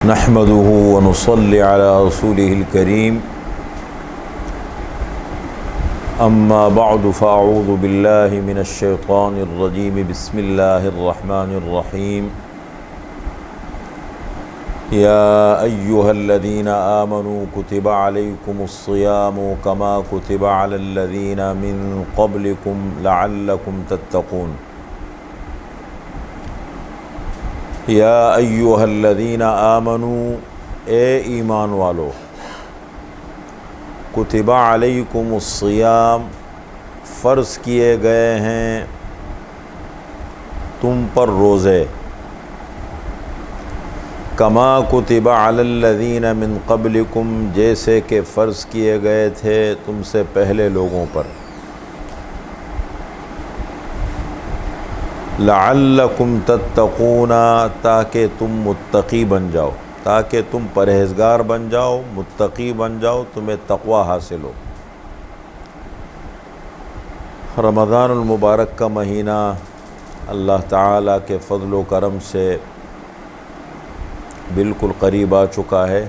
نحمده ونصلي على رسوله الكريم أما بعد فأعوذ بالله من الشيطان الرجيم بسم الله الرحمن الرحيم يا أيها الذين آمنوا كتب عليكم الصيام كما كتب على الذين من قبلكم لعلكم تتقون یا ایھا الذین آمنوا اے ایمان والو کتب علیکم الصیام فرض کیے گئے ہیں تم پر روزے کما کتب علی الذین من قبلکم جیسے کہ فرض کیے گئے تھے تم سے پہلے لوگوں پر لعلکم تتقون تاکہ تم متقی بن جاؤ، تاکہ تم پرہیزگار بن جاؤ، متقی بن جاؤ، تمہیں تقوی حاصل ہو۔ رمضان المبارک کا مہینہ اللہ تعالیٰ کے فضل و کرم سے بالکل قریب آ چکا ہے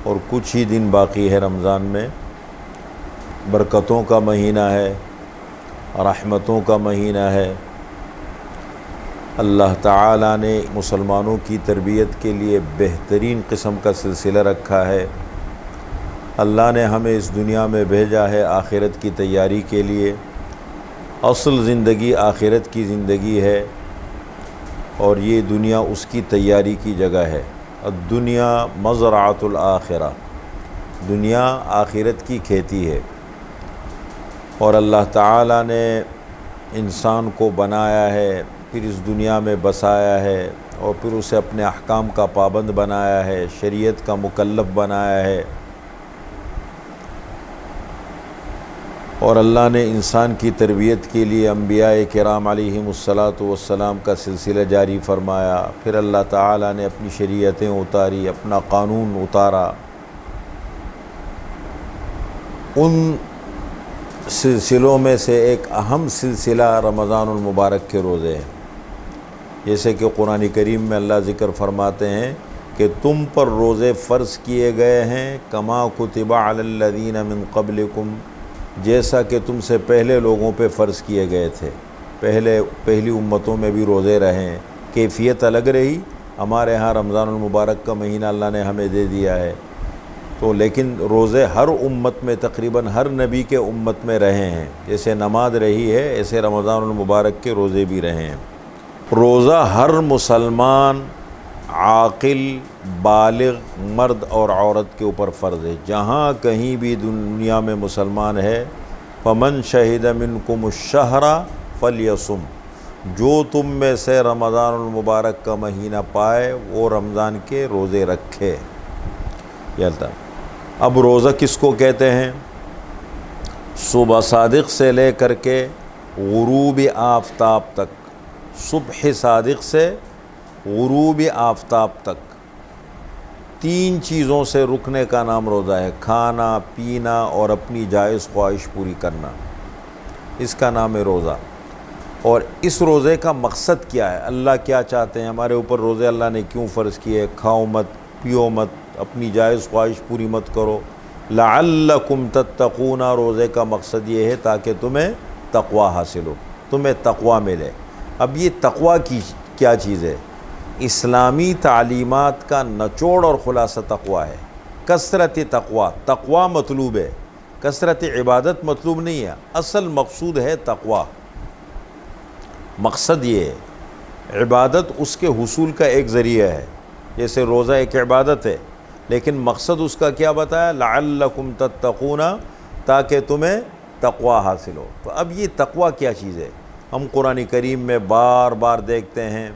اور کچھ ہی دن باقی ہے رمضان میں۔ برکتوں کا مہینہ ہے، رحمتوں کا مہینہ ہے۔ اللہ تعالیٰ نے مسلمانوں کی تربیت کے لیے بہترین قسم کا سلسلہ رکھا ہے۔ اللہ نے ہمیں اس دنیا میں بھیجا ہے آخرت کی تیاری کے لیے۔ اصل زندگی آخرت کی زندگی ہے اور یہ دنیا اس کی تیاری کی جگہ ہے۔ الدنیا مزرعۃ الآخرہ، دنیا آخرت کی کھیتی ہے۔ اور اللہ تعالیٰ نے انسان کو بنایا ہے، پھر اس دنیا میں بسایا ہے اور پھر اسے اپنے احکام کا پابند بنایا ہے، شریعت کا مکلف بنایا ہے۔ اور اللہ نے انسان کی تربیت کے لیے انبیاء کرام علیہم الصلاۃ کا سلسلہ جاری فرمایا۔ پھر اللہ تعالیٰ نے اپنی شریعتیں اتاری، اپنا قانون اتارا۔ ان سلسلوں میں سے ایک اہم سلسلہ رمضان المبارک کے روزے ہیں۔ جیسے کہ قرآن کریم میں اللہ ذکر فرماتے ہیں کہ تم پر روزے فرض کیے گئے ہیں کما کتب علی الذین من قبلکم، جیسا کہ تم سے پہلے لوگوں پہ فرض کیے گئے تھے۔ پہلی امتوں میں بھی روزے رہے ہیں، کیفیت الگ رہی۔ ہمارے ہاں رمضان المبارک کا مہینہ اللہ نے ہمیں دے دیا ہے تو لیکن روزے ہر امت میں تقریباً ہر نبی کے امت میں رہے ہیں۔ جیسے نماز رہی ہے ایسے رمضان المبارک کے روزے بھی رہے ہیں۔ روزہ ہر مسلمان عاقل بالغ مرد اور عورت کے اوپر فرض ہے، جہاں کہیں بھی دنیا میں مسلمان ہے۔ فمن شہد منکم الشہر فلیصم، جو تم میں سے رمضان المبارک کا مہینہ پائے وہ رمضان کے روزے رکھے۔ اب روزہ کس کو کہتے ہیں؟ صبح صادق سے لے کر کے غروب آفتاب تک، صبح صادق سے غروب آفتاب تک تین چیزوں سے رکنے کا نام روزہ ہے، کھانا پینا اور اپنی جائز خواہش پوری کرنا، اس کا نام ہے روزہ۔ اور اس روزے کا مقصد کیا ہے؟ اللہ کیا چاہتے ہیں ہمارے اوپر روزے اللہ نے کیوں فرض کیے؟ کھاؤ مت، پیو مت، اپنی جائز خواہش پوری مت کرو۔ لعلکم تتقون، روزے کا مقصد یہ ہے تاکہ تمہیں تقوی حاصل ہو، تمہیں تقوی ملے۔ اب یہ تقوی کی کیا چیز ہے؟ اسلامی تعلیمات کا نچوڑ اور خلاصہ تقوی ہے۔ کثرت تقوی، تقوی مطلوب ہے، کثرت عبادت مطلوب نہیں ہے۔ اصل مقصود ہے تقوی، مقصد یہ ہے۔ عبادت اس کے حصول کا ایک ذریعہ ہے، جیسے روزہ ایک عبادت ہے، لیکن مقصد اس کا کیا بتایا؟ لعلکم تتقون، تاکہ تمہیں تقوی حاصل ہو۔ تو اب یہ تقوی کیا چیز ہے؟ ہم قرآن کریم میں بار بار دیکھتے ہیں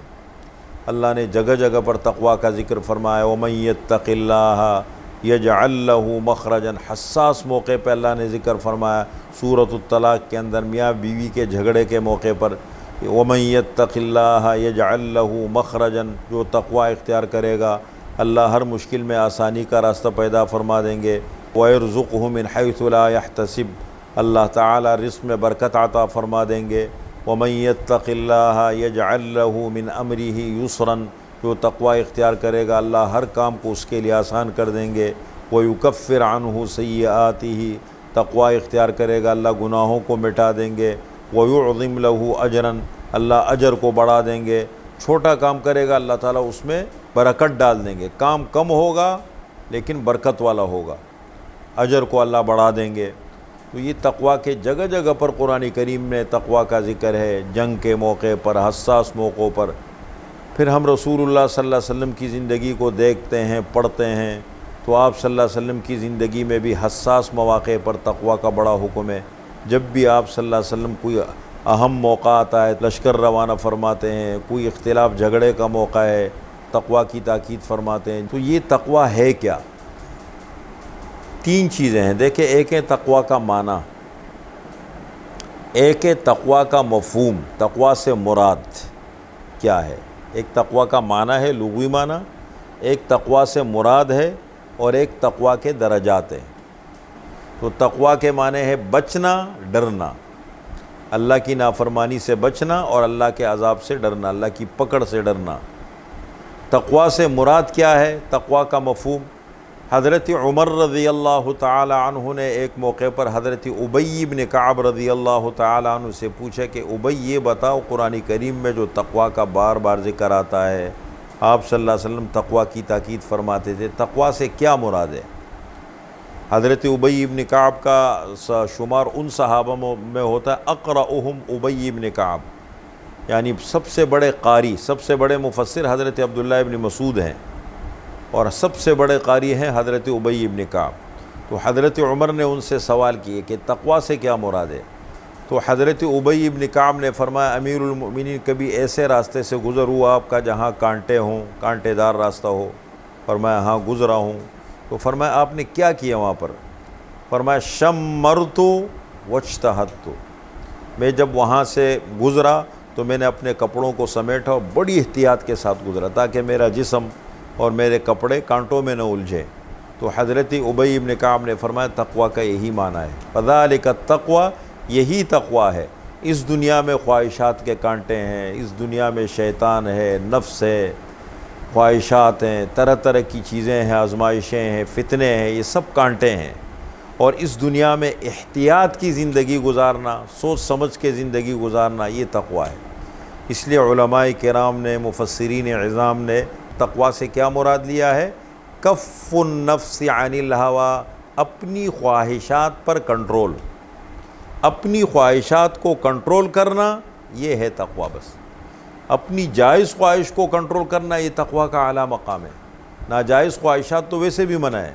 اللہ نے جگہ جگہ پر تقوی کا ذکر فرمایا۔ وَمَن يَتَّقِ اللَّهَ يَجْعَل لَّهُ مَخْرَجًا، حساس موقع پہ اللہ نے ذکر فرمایا۔ سورۃ الطلاق کے اندر میاں بیوی کے جھگڑے کے موقع پر وَمَن يَتَّقِ اللَّهَ يَجْعَل لَّهُ مَخْرَجًا، جو تقوی اختیار کرے گا اللہ ہر مشکل میں آسانی کا راستہ پیدا فرما دیں گے۔ وَيَرْزُقْهُ مِنْ حَيْثُ لَا يَحْتَسِبُ، اللہ تعالیٰ رزق میں برکت عطا فرما دیں گے۔ وَمَن يَتَّقِ اللَّهَ يَجْعَل لَّهُ مِنْ أَمْرِهِ يُسْرًا، جو تقوی اختیار کرے گا اللہ ہر کام کو اس کے لیے آسان کر دیں گے۔ وَيُكَفِّرْ عَنْهُ سَيِّئَاتِهِ، تقوی اختیار کرے گا اللہ گناہوں کو مٹا دیں گے۔ وَيُعْظِمْ لَهُ أَجْرًا، اللہ اجر کو بڑھا دیں گے۔ چھوٹا کام کرے گا اللہ تعالیٰ اس میں برکت ڈال دیں گے، کام کم ہوگا لیکن برکت والا ہوگا، اجر کو اللہ بڑھا دیں گے۔ تو یہ تقوی کے جگہ جگہ پر قرآن کریم میں تقوی کا ذکر ہے، جنگ کے موقع پر، حساس موقعوں پر۔ پھر ہم رسول اللہ صلی اللہ علیہ وسلم کی زندگی کو دیکھتے ہیں، پڑھتے ہیں، تو آپ صلی اللہ علیہ وسلم کی زندگی میں بھی حساس مواقع پر تقوی کا بڑا حکم ہے۔ جب بھی آپ صلی اللہ علیہ وسلم کوئی اہم موقع آتا ہے، لشکر روانہ فرماتے ہیں، کوئی اختلاف جھگڑے کا موقع ہے، تقوی کی تاکید فرماتے ہیں۔ تو یہ تقوی ہے کیا؟ تین چیزیں ہیں۔ دیکھیں، ایک ہے تقوی کا معنی، ایک ہے تقوی کا مفہوم، تقوی سے مراد کیا ہے۔ ایک تقوی کا معنی ہے لغوی معنی، ایک تقوی سے مراد ہے، اور ایک تقوی کے درجات ہیں۔ تو تقوی کے معنی ہے بچنا، ڈرنا، اللہ کی نافرمانی سے بچنا اور اللہ کے عذاب سے ڈرنا، اللہ کی پکڑ سے ڈرنا۔ تقوی سے مراد کیا ہے؟ تقوی کا مفہوم، حضرت عمر رضی اللہ تعالی عنہ نے ایک موقع پر حضرت ابی بن کعب رضی اللہ تعالی عنہ سے پوچھا کہ ابی یہ بتاؤ، قرآن کریم میں جو تقوی کا بار بار ذکر آتا ہے، آپ صلی اللہ علیہ وسلم تقوی کی تاکید فرماتے تھے، تقوی سے کیا مراد ہے؟ حضرت ابی بن کعب کا شمار ان صحابہ میں ہوتا ہے اقرأہم ابی بن کعب، یعنی سب سے بڑے قاری، سب سے بڑے مفسر حضرت عبداللہ ابن مسعود ہیں، اور سب سے بڑے قاری ہیں حضرت ابی بن کعب۔ تو حضرت عمر نے ان سے سوال کیے کہ تقوی سے کیا مراد ہے؟ تو حضرت ابی بن کعب نے فرمایا، امیر المؤمنین کبھی ایسے راستے سے گزر ہوا آپ کا جہاں کانٹے ہوں، کانٹے دار راستہ ہو؟ فرمایا ہاں گزرا ہوں۔ تو فرمایا آپ نے کیا کیا وہاں پر؟ فرمایا شمرت واجتہدت، میں جب وہاں سے گزرا تو میں نے اپنے کپڑوں کو سمیٹا اور بڑی احتیاط کے ساتھ گزرا تاکہ میرا جسم اور میرے کپڑے کانٹوں میں نہ الجھے۔ تو حضرت ابی بن کعب نے فرمایا تقوی کا یہی معنی ہے، فذالک التقوی، یہی تقوی ہے۔ اس دنیا میں خواہشات کے کانٹے ہیں، اس دنیا میں شیطان ہے، نفس ہے، خواہشات ہیں، طرح طرح کی چیزیں ہیں، آزمائشیں ہیں، فتنے ہیں، یہ سب کانٹے ہیں۔ اور اس دنیا میں احتیاط کی زندگی گزارنا، سوچ سمجھ کے زندگی گزارنا، یہ تقوی ہے۔ اس لیے علماء کرام نے، مفسرین عظام نے تقوی سے کیا مراد لیا ہے؟ کف النفس عن الہوی، اپنی خواہشات پر کنٹرول، اپنی خواہشات کو کنٹرول کرنا، یہ ہے تقوی۔ بس اپنی جائز خواہش کو کنٹرول کرنا، یہ تقوی کا اعلیٰ مقام ہے۔ ناجائز خواہشات تو ویسے بھی منع ہے۔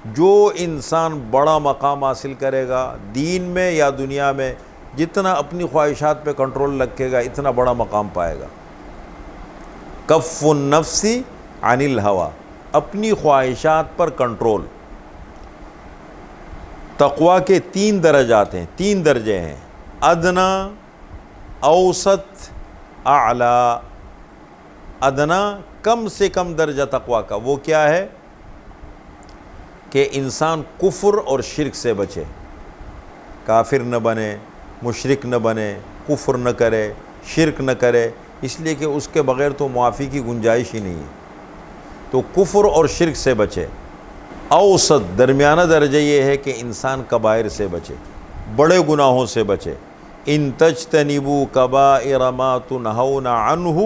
جو انسان بڑا مقام حاصل کرے گا دین میں یا دنیا میں، جتنا اپنی خواہشات پہ کنٹرول رکھے گا اتنا بڑا مقام پائے گا۔ کف النفس عن الہوی، اپنی خواہشات پر کنٹرول۔ تقوی کے تین درجات ہیں، تین درجے ہیں، ادنا، اوسط، اعلیٰ۔ ادنا کم سے کم درجہ تقوی کا وہ کیا ہے کہ انسان کفر اور شرک سے بچے، کافر نہ بنے، مشرک نہ بنے، کفر نہ کرے، شرک نہ کرے، اس لیے کہ اس کے بغیر تو معافی کی گنجائش ہی نہیں ہے۔ تو کفر اور شرک سے بچے۔ اوسط درمیانہ درجہ یہ ہے کہ انسان کبائر سے بچے، بڑے گناہوں سے بچے۔ ان تجتنبوا کبائر ما تنہون عنہ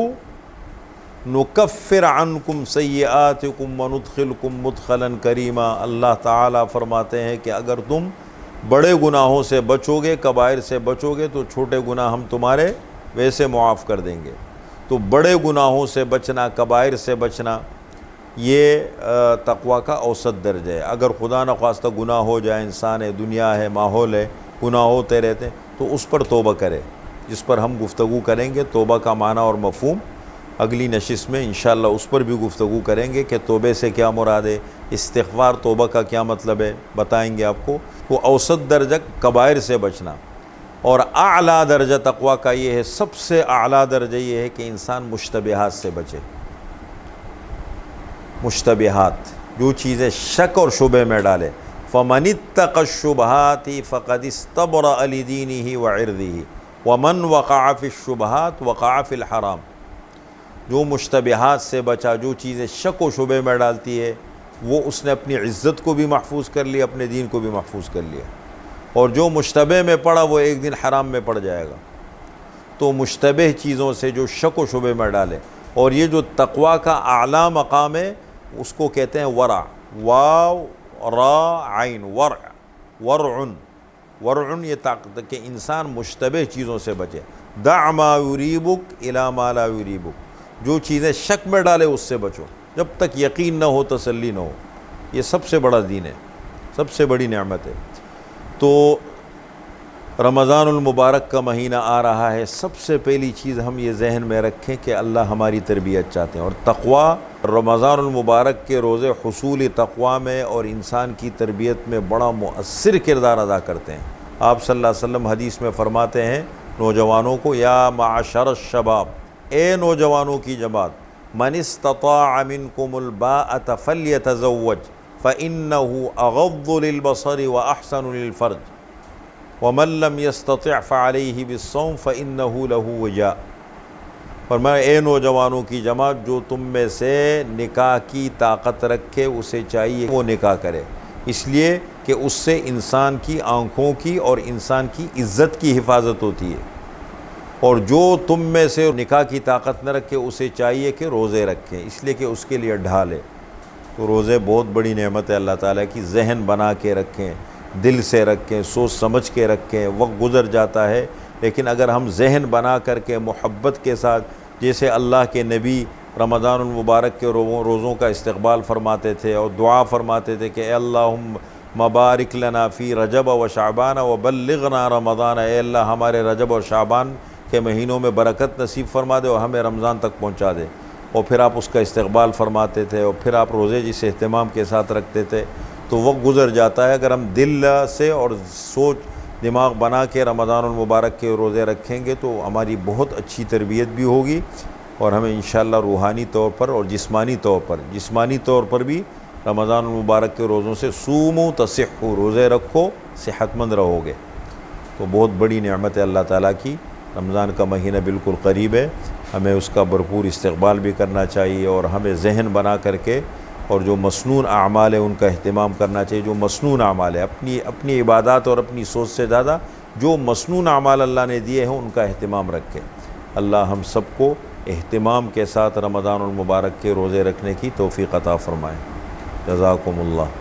نکفر عنکم سیئاتکم وندخلکم مدخلا کریما۔ اللہ تعالیٰ فرماتے ہیں کہ اگر تم بڑے گناہوں سے بچو گے، کبائر سے بچو گے، تو چھوٹے گناہ ہم تمہارے ویسے معاف کر دیں گے۔ تو بڑے گناہوں سے بچنا، کبائر سے بچنا، یہ تقوی کا اوسط درجہ ہے۔ اگر خدا نخواستہ گناہ ہو جائے، انسان ہے، دنیا ہے، ماحول ہے، گناہ ہوتے رہتے ہیں، تو اس پر توبہ کرے، جس پر ہم گفتگو کریں گے۔ توبہ کا معنی اور مفہوم اگلی نشست میں انشاءاللہ اس پر بھی گفتگو کریں گے کہ توبے سے کیا مراد ہے، استغفار توبہ کا کیا مطلب ہے، بتائیں گے آپ کو۔ وہ اوسط درجہ کبائر سے بچنا، اور اعلیٰ درجہ تقوی کا یہ ہے، سب سے اعلیٰ درجہ یہ ہے کہ انسان مشتبہات سے بچے۔ مشتبہات، جو چیزیں شک اور شبہ میں ڈالے، فَمَنِ اتَّقَى الشُّبْهَاتِ فَقَدِ اسْتَبْرَأَ لِدِينِهِ وَعِرْضِهِ وَمَنْ وَقَعَ فِي الشُّبْهَاتِ وَقَعَ فِي الْحَرَامِ۔ جو مشتبہات سے بچا، جو چیزیں شک و شبے میں ڈالتی ہے، وہ اس نے اپنی عزت کو بھی محفوظ کر لیا، اپنے دین کو بھی محفوظ کر لیا، اور جو مشتبہ میں پڑا وہ ایک دن حرام میں پڑ جائے گا۔ تو مشتبہ چیزوں سے جو شک و شبے میں ڈالے، اور یہ جو تقویٰ کا اعلیٰ مقام ہے اس کو کہتے ہیں ورع، واو را عین، ورع، ورعن، ورعن یہ طاقت کہ انسان مشتبہ چیزوں سے بچے۔ دع ما یریبک الی ما لا یریبک، جو چیزیں شک میں ڈالے اس سے بچو، جب تک یقین نہ ہو، تسلی نہ ہو۔ یہ سب سے بڑا دین ہے، سب سے بڑی نعمت ہے۔ تو رمضان المبارک کا مہینہ آ رہا ہے، سب سے پہلی چیز ہم یہ ذہن میں رکھیں کہ اللہ ہماری تربیت چاہتے ہیں، اور تقویٰ رمضان المبارک کے روزے حصول تقویٰ میں اور انسان کی تربیت میں بڑا مؤثر کردار ادا کرتے ہیں۔ آپ صلی اللہ علیہ وسلم حدیث میں فرماتے ہیں نوجوانوں کو، یا معشر الشباب، اے نوجوانوں کی جماعت، من استطاع منکم الباءۃ فلیتزوج فإنہ اغض للبصر وأحسن للفرج ومن لم يستطع فعلیہ بالصوم فإنہ لہ وجاء۔ فرمایا اے نوجوانوں کی جماعت، جو تم میں سے نکاح کی طاقت رکھے اسے چاہیے وہ نکاح کرے، اس لیے کہ اس سے انسان کی آنکھوں کی اور انسان کی عزت کی حفاظت ہوتی ہے، اور جو تم میں سے نکاح کی طاقت نہ رکھے اسے چاہیے کہ روزے رکھیں، اس لیے کہ اس کے لیے ڈھال ہے۔ تو روزے بہت بڑی نعمت ہے اللہ تعالیٰ کی، ذہن بنا کے رکھیں، دل سے رکھیں، سوچ سمجھ کے رکھیں۔ وقت گزر جاتا ہے لیکن اگر ہم ذہن بنا کر کے محبت کے ساتھ، جیسے اللہ کے نبی رمضان المبارک کے روزوں کا استقبال فرماتے تھے اور دعا فرماتے تھے کہ اے اللہم مبارک لنا فی رجب و شعبان و بلغنا رمضان، اے اللہ ہمارے رجب اور شعبان کے مہینوں میں برکت نصیب فرما دے اور ہمیں رمضان تک پہنچا دے، اور پھر آپ اس کا استقبال فرماتے تھے، اور پھر آپ روزے جس اہتمام کے ساتھ رکھتے تھے۔ تو وقت گزر جاتا ہے، اگر ہم دل سے اور سوچ دماغ بنا کے رمضان المبارک کے روزے رکھیں گے تو ہماری بہت اچھی تربیت بھی ہوگی، اور ہمیں انشاءاللہ روحانی طور پر اور جسمانی طور پر بھی رمضان المبارک کے روزوں سے صوموا تصحوا، روزے رکھو صحت مند رہو گے۔ تو بہت بڑی نعمت ہے اللہ تعالیٰ کی، رمضان کا مہینہ بالکل قریب ہے، ہمیں اس کا بھرپور استقبال بھی کرنا چاہیے، اور ہمیں ذہن بنا کر کے اور جو مسنون اعمال ہے ان کا اہتمام کرنا چاہیے۔ جو مسنون اعمال ہے، اپنی عبادات اور اپنی سوچ سے زیادہ جو مسنون اعمال اللہ نے دیے ہیں ان کا اہتمام رکھیں۔ اللہ ہم سب کو اہتمام کے ساتھ رمضان المبارک کے روزے رکھنے کی توفیق عطا فرمائے۔ جزاکم اللہ۔